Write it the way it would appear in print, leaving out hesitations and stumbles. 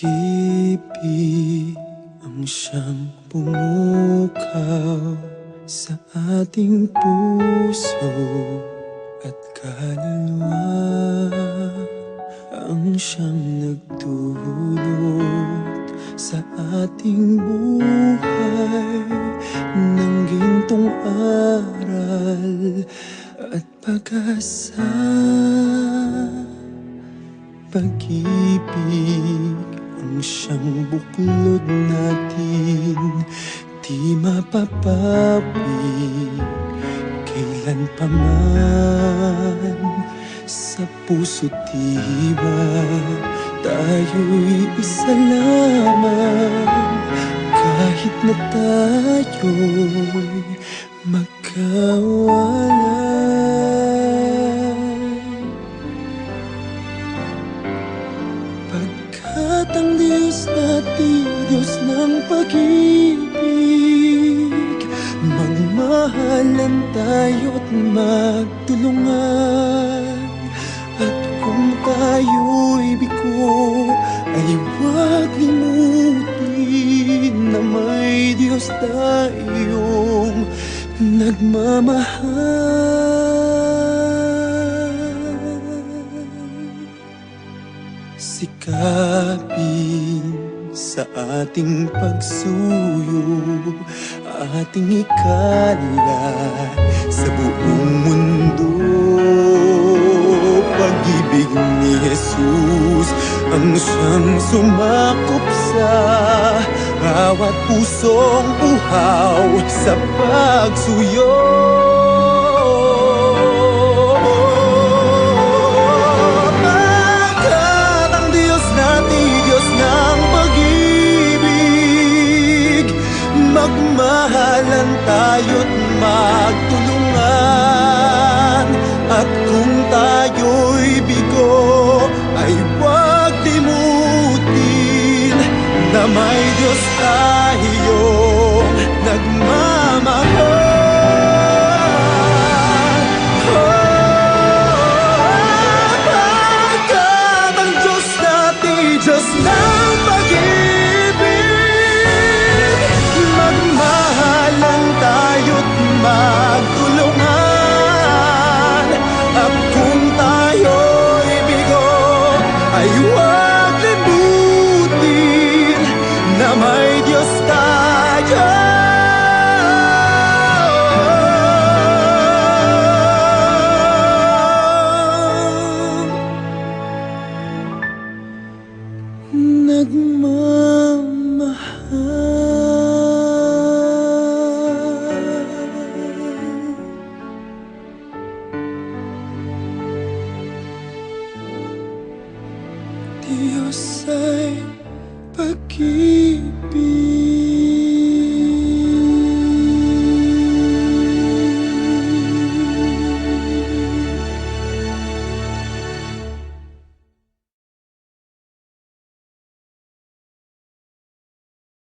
Pag-ibig ang siyang pumukaw sa ating puso at kaluluwa, ang siyang nagdulot sa ating buhay ng gintong aral at pag-asa. Pag-ibig ang siyang buklod natin, di mapapawi kailan pa man. Sa puso't diwa tayo'y isa lamang, kahit na tayo'y magkawalay. Pagkat ang Diyos natin, Diyos ng pag-ibig, magmahalan tayo't magtulungan. At kung tayo'y bigo, ay huwag limutin na may Diyos tayong nagmamahal. Sikapin sa ating pagsuyo, ating ikalat sa buong mundo. Pag-ibig ni Jesus ang siyang sumakop sa bawat pusong uhaw sa pagsuyo. Magmahalan tayo't magtulungan. At kung tayo'y bigo, ay huwag limutin na may Diyos tayong nagmamahal. Pagkat ang Diyos natin, Diyos ng pag-ibig, magmahalan tayo't magtulungan. At kung tayo'y bigo, ay